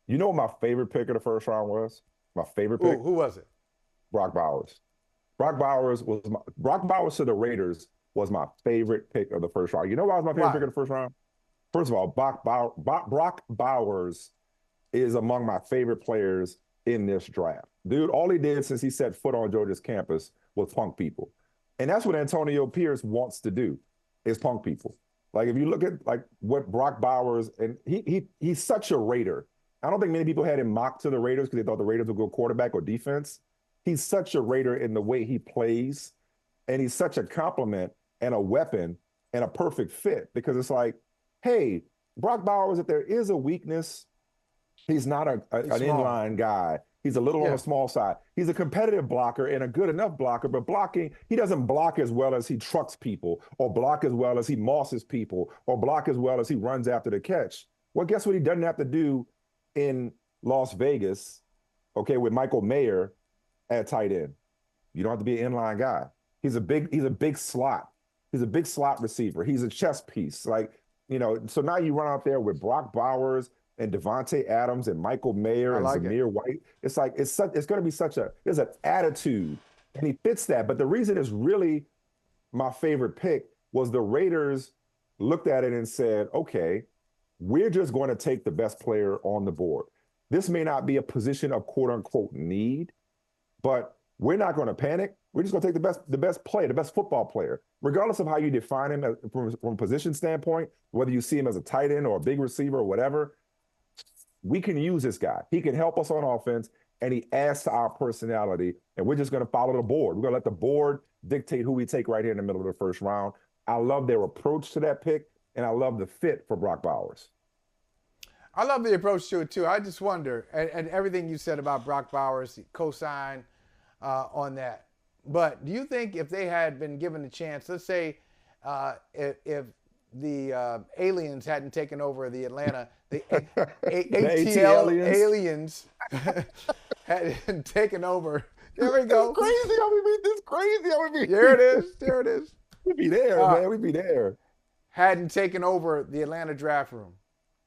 You know what my favorite pick of the first round was? My favorite pick? Who was it? Brock Bowers. Brock Bowers to the Raiders was my favorite pick of the first round. You know why it was my favorite pick Why? of the first round? First of all, Brock Bowers is among my favorite players in this draft. Dude, all he did since he set foot on Georgia's campus was punk people. And that's what Antonio Pierce wants to do, is punk people. Like if you look at like what Brock Bowers, and he's such a Raider. I don't think many people had him mocked to the Raiders because they thought the Raiders would go quarterback or defense. He's such a Raider in the way he plays, and he's such a compliment and a weapon and a perfect fit because it's like, hey, Brock Bowers, if there is a weakness, he's not an inline guy. He's a little on the small side. He's a competitive blocker and a good enough blocker, but blocking, he doesn't block as well as he trucks people or block as well as he mosses people or block as well as he runs after the catch. Well, guess what he doesn't have to do in Las Vegas, okay, with Michael Mayer at tight end. You don't have to be an inline guy. He's a big slot. He's a big slot receiver. He's a chess piece. Like, you know, so now you run out there with Brock Bowers and Devontae Adams and Michael Mayer and Zamir White. It's like it's going to be there's an attitude, and he fits that. But the reason it's really my favorite pick was the Raiders looked at it and said, okay, we're just going to take the best player on the board. This may not be a position of quote unquote need, but we're not going to panic. We're just going to take the best player, the best football player, regardless of how you define him from a position standpoint, whether you see him as a tight end or a big receiver or whatever. We can use this guy. He can help us on offense, and he adds to our personality, and we're just going to follow the board. We're going to let the board dictate who we take right here in the middle of the first round. I love their approach to that pick, and I love the fit for Brock Bowers. I love the approach to it, too. I just wonder, and everything you said about Brock Bowers, co-sign on that. But do you think if they had been given a chance, let's say if the aliens hadn't taken over the Atlanta, the ATL aliens had taken over. There we go. This crazy. There it is. There it is. We'd be there, man. We'd be there. Hadn't taken over the Atlanta draft room.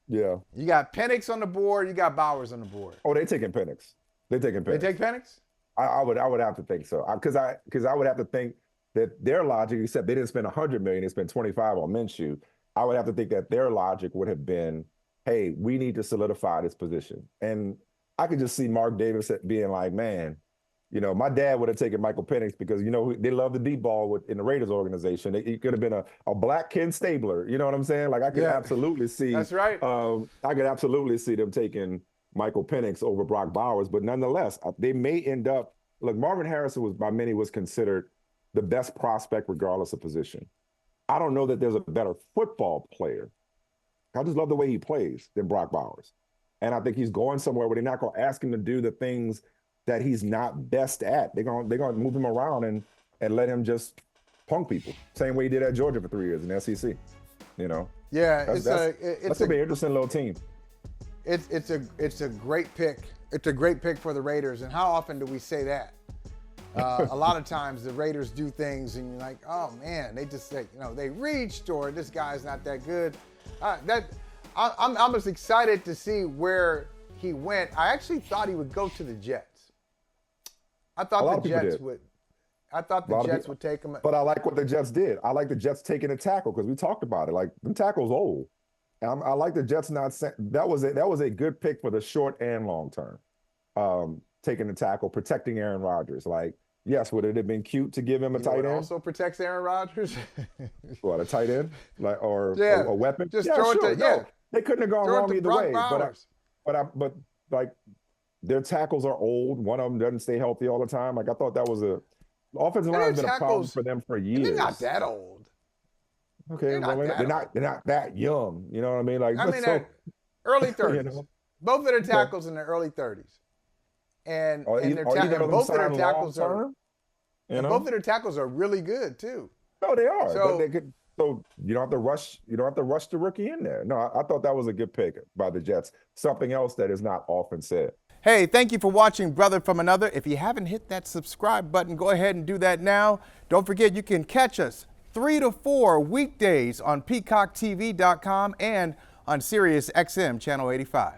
Yeah. You got Penix on the board. You got Bowers on the board. Oh, they're taking Penix. They take Penix? I would have to think so. Because I would have to think that their logic, except they didn't spend $100 million, they spent $25 on Minshew. I would have to think that their logic would have been, hey, we need to solidify this position. And I could just see Mark Davis being like, man, you know, my dad would have taken Michael Penix because, you know, they love the deep ball in the Raiders organization. He could have been a black Ken Stabler. You know what I'm saying? Like I could absolutely see. That's right. I could absolutely see them taking Michael Penix over Brock Bowers. But nonetheless, they may end up, look, Marvin Harrison by many was considered the best prospect regardless of position. I don't know that there's a better football player. I just love the way he plays than Brock Bowers. And I think he's going somewhere where they're not going to ask him to do the things that he's not best at. They're going to move him around and let him just punk people. Same way he did at Georgia for 3 years in the SEC. You know? Yeah, that's going to be an interesting little team. It's a great pick. It's a great pick for the Raiders. And how often do we say that? A lot of times the Raiders do things and you're like, oh man, they just say, you know, they reached or this guy's not that good. I'm just excited to see where he went. I actually thought he would go to the Jets. I thought the Jets would. I thought the Jets would take him. But I like what the Jets did. I like the Jets taking a tackle because we talked about it. Like the tackle's old. And I like the Jets not saying that was a good pick for the short and long term. Taking the tackle, protecting Aaron Rodgers. Like, yes, would it have been cute to give him a tight end? Also protects Aaron Rodgers. What, a tight end, like or a weapon? Just throw it to no, they couldn't have gone wrong either way. Bowers. But like their tackles are old. One of them doesn't stay healthy all the time. Like I thought that was the offensive line has been a problem for them for years. They're not that old. Okay, they're not that young. You know what I mean? Like early 30s. You know? Both of their tackles in their early 30s. And both of their tackles both of their tackles are really good too. No, they are. So, but they could. So you don't have to rush. You don't have to rush the rookie in there. No, I thought that was a good pick by the Jets. Something else that is not often said. Hey, thank you for watching Brother from Another. If you haven't hit that subscribe button, go ahead and do that now. Don't forget you can catch us 3 to 4 weekdays on PeacockTV.com and on Sirius XM Channel 85.